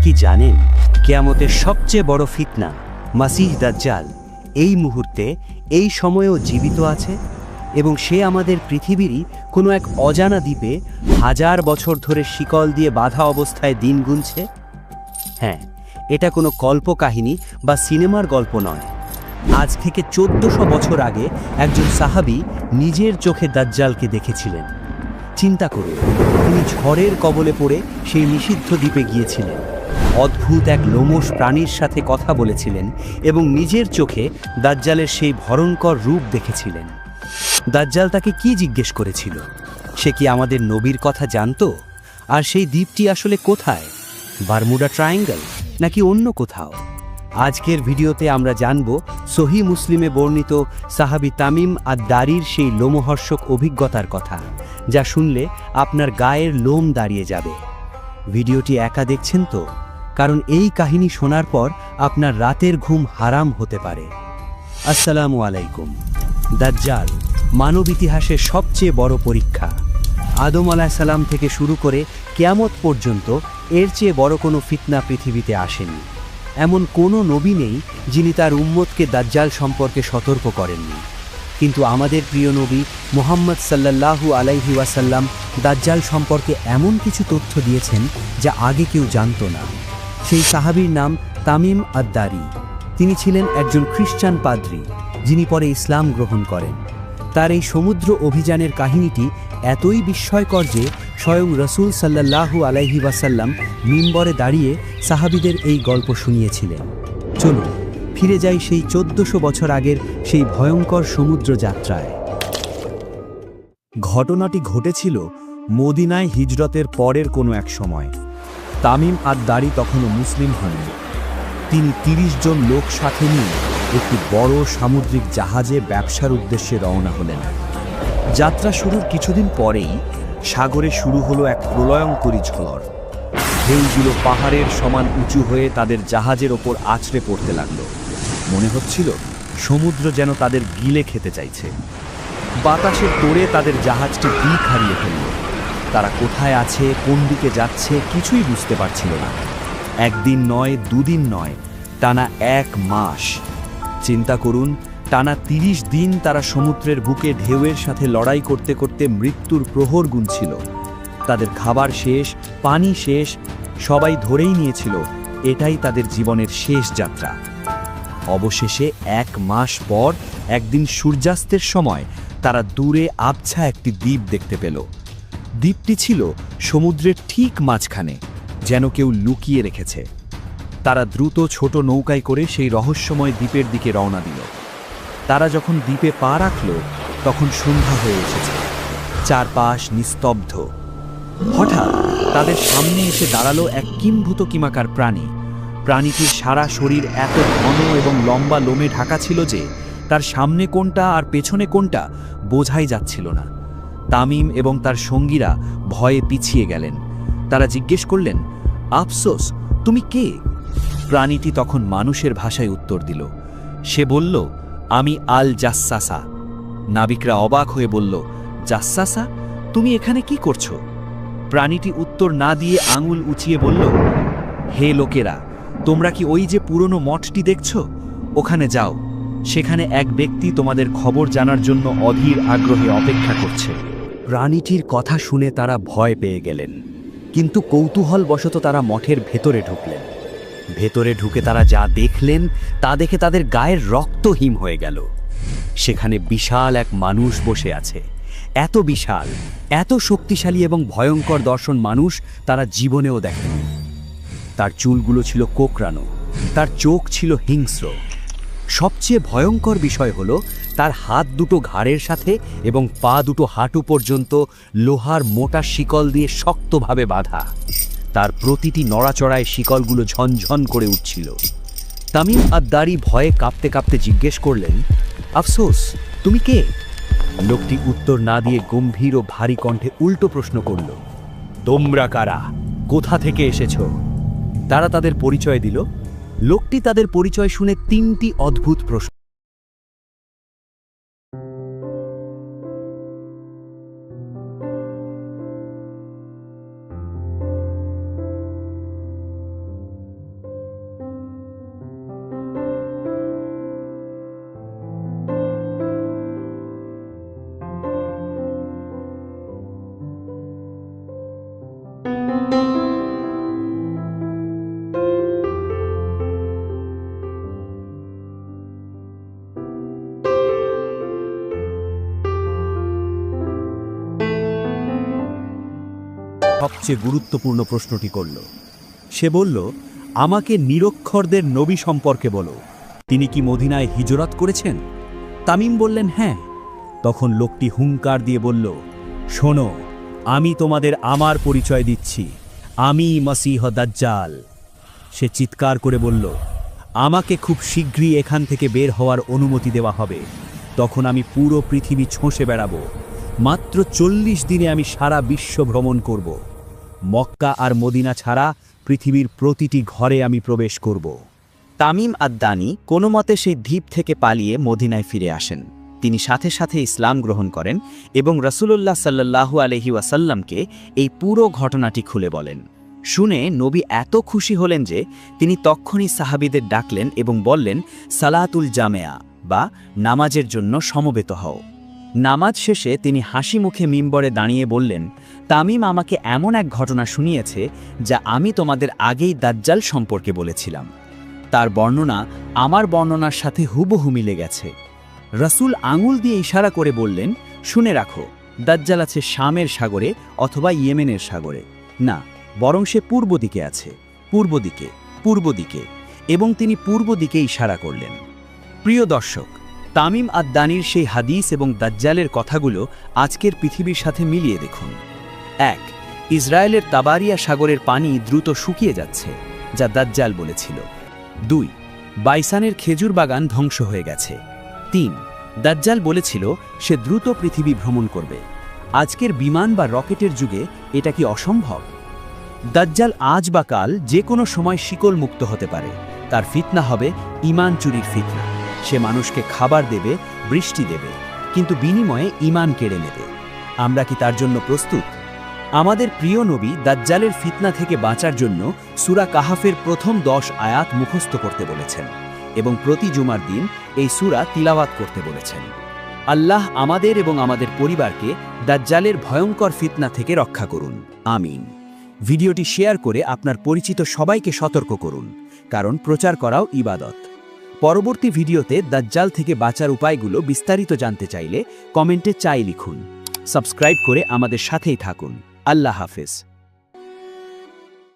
কি জানেন কিয়ামতের সবচেয়ে বড় ফিতনা মাসিহ দাজ্জাল এই মুহূর্তে এই সময়েও জীবিত আছে এবং সে আমাদের পৃথিবীরই কোনো এক অজানা দ্বীপে হাজার বছর ধরে শিকল দিয়ে বাঁধা অবস্থায় দিন গুনছে? হ্যাঁ, এটা কোনো কল্পকাহিনী বা সিনেমার গল্প নয়। আজ থেকে 1400 বছর আগে একজন সাহাবী নিজের চোখে দাজ্জালকে দেখেছিলেন। চিন্তা করুন, তিনি ঝড়ের কবলে পড়ে সেই নিষিদ্ধ দ্বীপে গিয়েছিলেন, অদ্ভুত এক লোমশ প্রাণীর সাথে কথা বলেছিলেন এবং নিজের চোখে দাজ্জালের সেই ভয়ঙ্কর রূপ দেখেছিলেন। দাজ্জাল তাকে কি জিজ্ঞেস করেছিল? সে কি আমাদের নবীর কথা জানতো? আর সেই দ্বীপটি আসলে কোথায়? বারমুডা ট্রায়াঙ্গল নাকি অন্য কোথাও? আজকের ভিডিওতে আমরা জানব সহিহ মুসলিমে বর্ণিত সাহাবী তামিম আদ-দারির সেই লোমহর্ষক অভিজ্ঞতার কথা, যা শুনলে আপনার গায়ের লোম দাঁড়িয়ে যাবে। ভিডিওটি একা দেখছেন তো? কারণ এই কাহিনী শোনার পর আপনার রাতের ঘুম হারাম হতে পারে। আসসালামু আলাইকুম। দাজ্জাল মানব ইতিহাসের সবচেয়ে বড় পরীক্ষা। আদম আলাইহিস সালাম থেকে শুরু করে কিয়ামত পর্যন্ত এর চেয়ে বড় কোনো ফিতনা পৃথিবীতে আসেনি। এমন কোনো নবী নেই যিনি তার উম্মতকে দাজ্জাল সম্পর্কে সতর্ক করেননি। কিন্তু আমাদের প্রিয় নবী মুহাম্মদ সাল্লাল্লাহু আলাইহি ওয়াসাল্লাম দাজ্জাল সম্পর্কে এমন কিছু তথ্য দিয়েছেন যা আগে কেউ জানত না। সেই সাহাবীর নাম তামিম আদ-দারি। তিনি ছিলেন একজন খ্রিস্টান পাদ্রী, যিনি পরে ইসলাম গ্রহণ করেন। তার এই সমুদ্র অভিযানের কাহিনীটি এতই বিস্ময়কর যে স্বয়ং রাসূল সাল্লাল্লাহু আলাইহি ওয়াসাল্লাম মিম্বরে দাঁড়িয়ে সাহাবীদের এই গল্প শুনিয়েছিলেন। চলুন ফিরে যাই সেই 1400 বছর আগের সেই ভয়ঙ্কর সমুদ্র যাত্রায়। ঘটনাটি ঘটেছিল মদিনায় হিজরতের পরের কোনো এক সময়। তামিম আদ-দারি তখনও মুসলিম হননি। তিনি 30 জন লোক সাথে নিয়ে একটি বড় সামুদ্রিক জাহাজে ব্যবসার উদ্দেশ্যে রওনা হলেন। যাত্রা শুরুর কিছুদিন পরেই সাগরে শুরু হলো এক প্রলয়ঙ্করী ঝড়। ঢেউগুলো পাহাড়ের সমান উঁচু হয়ে তাদের জাহাজের ওপর আছড়ে পড়তে লাগলো। মনে হচ্ছিল সমুদ্র যেন তাদের গিলে খেতে চাইছে। বাতাসের তোড়ে তাদের জাহাজটি দিক হারিয়ে ফেলল। তারা কোথায় আছে, কোন দিকে যাচ্ছে কিছুই বুঝতে পারছিল না। একদিন নয়, দুদিন নয়, টানা 1 মাস। চিন্তা করুন, টানা 30 দিন তারা সমুদ্রের বুকে ঢেউয়ের সাথে লড়াই করতে করতে মৃত্যুর প্রহর গুনছিল। তাদের খাবার শেষ, পানি শেষ, সবাই ধরেই নিয়েছিল এটাই তাদের জীবনের শেষ যাত্রা। অবশেষে 1 মাস পর একদিন সূর্যাস্তের সময় তারা দূরে আবছা একটি দ্বীপ দেখতে পেল। দ্বীপটি ছিল সমুদ্রের ঠিক মাঝখানে, যেন কেউ লুকিয়ে রেখেছে। তারা দ্রুত ছোট নৌকায় করে সেই রহস্যময় দ্বীপের দিকে রওনা দিল। তারা যখন দ্বীপে পা রাখল তখন সন্ধ্যা হয়ে এসেছে, চারপাশ নিস্তব্ধ। হঠাৎ তাদের সামনে এসে দাঁড়ালো এক কিম্ভূত কিমাকার প্রাণী। প্রাণীটির সারা শরীর এত ঘন এবং লম্বা লোমে ঢাকা ছিল যে তার সামনে কোনটা আর পেছনে কোনটা বোঝাই যাচ্ছিল না। তামিম এবং তার সঙ্গীরা ভয়ে পিছিয়ে গেলেন। তারা জিজ্ঞেস করলেন, আফসোস, তুমি কে? প্রাণীটি তখন মানুষের ভাষায় উত্তর দিল। সে বলল, আমি আল জাসসাসা। নাবিকরা অবাক হয়ে বলল, জাসসাসা, তুমি এখানে কি করছো? প্রাণীটি উত্তর না দিয়ে আঙুল উঁচিয়ে বলল, হে লোকেরা, তোমরা কি ওই যে পুরনো মঠটি দেখছো? ওখানে যাও। সেখানে এক ব্যক্তি তোমাদের খবর জানার জন্য অধীর আগ্রহে অপেক্ষা করছে। প্রাণীটির কথা শুনে তারা ভয় পেয়ে গেলেন, কিন্তু কৌতূহলবশত তারা মঠের ভেতরে ঢুকলেন। ভেতরে ঢুকে তারা যা দেখলেন তা দেখে তাদের গায়ের রক্ত হিম হয়ে গেল। সেখানে বিশাল এক মানুষ বসে আছে। এত বিশাল, এত শক্তিশালী এবং ভয়ঙ্কর দর্শন মানুষ তারা জীবনেও দেখেনি। তার চুলগুলো ছিল কোঁকড়ানো, তার চোখ ছিল হিংস্র। সবচেয়ে ভয়ঙ্কর বিষয় হলো তার হাত দুটো ঘাড়ের সাথে এবং পা দুটো হাঁটু পর্যন্ত লোহার মোটা শিকল দিয়ে শক্তভাবে বাঁধা। তার প্রতিটি নড়াচড়ায় শিকলগুলো ঝনঝন করে উঠছিল। তামিম আদ-দারি ভয়ে কাঁপতে কাঁপতে জিজ্ঞেস করলেন, আফসোস, তুমি কে? লোকটি উত্তর না দিয়ে গম্ভীর ও ভারী কণ্ঠে উল্টো প্রশ্ন করল, তোমরা কারা? কোথা থেকে এসেছো? তারা তাদের পরিচয় দিল। লোকটি তাদের পরিচয় শুনে 3টি অদ্ভুত প্রশ্ন সবচেয়ে গুরুত্বপূর্ণ প্রশ্নটি করল। সে বলল, আমাকে নিরক্ষরদের নবী সম্পর্কে বলো, তিনি কি মদিনায় হিজরত করেছেন? তামিম বললেন, হ্যাঁ। তখন লোকটি হুঙ্কার দিয়ে বলল, শোনো, আমি তোমাদের আমার পরিচয় দিচ্ছি, আমি মসীহ দাজ্জাল। সে চিৎকার করে বলল, আমাকে খুব শীঘ্রই এখান থেকে বের হওয়ার অনুমতি দেওয়া হবে, তখন আমি পুরো পৃথিবী ছোঁসে বেড়াবো। মাত্র 40 দিনে আমি সারা বিশ্ব ভ্রমণ করব। মক্কা আর মদিনা ছাড়া পৃথিবীর প্রতিটি ঘরে আমি প্রবেশ করব। তামিম আদ-দানি কোনো মতে সেই দ্বীপ থেকে পালিয়ে মদিনায় ফিরে আসেন। তিনি সাথে সাথে ইসলাম গ্রহণ করেন এবং রাসূলুল্লাহ সাল্লাল্লাহু আলাইহি ওয়াসাল্লামকে এই পুরো ঘটনাটি খুলে বলেন। শুনে নবী এত খুশি হলেন যে তিনি তক্ষুনি সাহাবীদের ডাকলেন এবং বললেন, সালাতুল জামেয়া বা নামাজের জন্য সমবেত হও। নামাজ শেষে তিনি হাসি মুখে মিম্বরে দাঁড়িয়ে বললেন, তামিম আমাকে এমন এক ঘটনা শুনিয়েছে যা আমি তোমাদের আগেই দাজ্জাল সম্পর্কে বলেছিলাম। তার বর্ণনা আমার বর্ণনার সাথে হুবহু মিলে গেছে। রাসূল আঙুল দিয়ে ইশারা করে বললেন, শুনে রাখো, দাজ্জাল আছে শামের সাগরে অথবা ইয়েমেনের সাগরে। না, বরং সে পূর্ব দিকে আছে, পূর্ব দিকে, পূর্ব দিকে। এবং তিনি পূর্ব দিকে ইশারা করলেন। প্রিয় দর্শক, তামিম আদ-দানির সেই হাদিস এবং দাজ্জালের কথাগুলো আজকের পৃথিবীর সাথে মিলিয়ে দেখুন। 1. ইসরায়েলের তাবারিয়া সাগরের পানি দ্রুত শুকিয়ে যাচ্ছে, যা দাজ্জাল বলেছিল। 2. বাইসানের খেজুর বাগান ধ্বংস হয়ে গেছে। 3. দাজ্জাল বলেছিল সে দ্রুত পৃথিবী ভ্রমণ করবে। আজকের বিমান বা রকেটের যুগে এটা কি অসম্ভব? দাজ্জাল আজ বা কাল যে কোনো সময় শিকল মুক্ত হতে পারে। তার ফিতনা হবে ঈমান চুরির ফিতনা। সে মানুষকে খাবার দেবে, বৃষ্টি দেবে, কিন্তু বিনিময়ে ঈমান কেড়ে নেবে। আমরা কি তার জন্য প্রস্তুত? আমাদের প্রিয় নবী দাজ্জালের ফিতনা থেকে বাঁচার জন্য সূরা কাহাফের প্রথম 10 আয়াত মুখস্থ করতে বলেছেন এবং প্রতি জুমার দিন এই সূরা তিলাওয়াত করতে বলেছেন। আল্লাহ আমাদের এবং আমাদের পরিবারকে দাজ্জালের ভয়ঙ্কর ফিতনা থেকে রক্ষা করুন। আমিন। ভিডিওটি শেয়ার করে আপনার পরিচিত সবাইকে সতর্ক করুন, কারণ প্রচার করাও ইবাদত। পরবর্তী ভিডিওতে দাজ্জাল থেকে বাঁচার উপায়গুলো বিস্তারিত জানতে চাইলে কমেন্টে চাই লিখুন। সাবস্ক্রাইব করে আমাদের সাথেই থাকুন। আল্লাহ হাফেজ।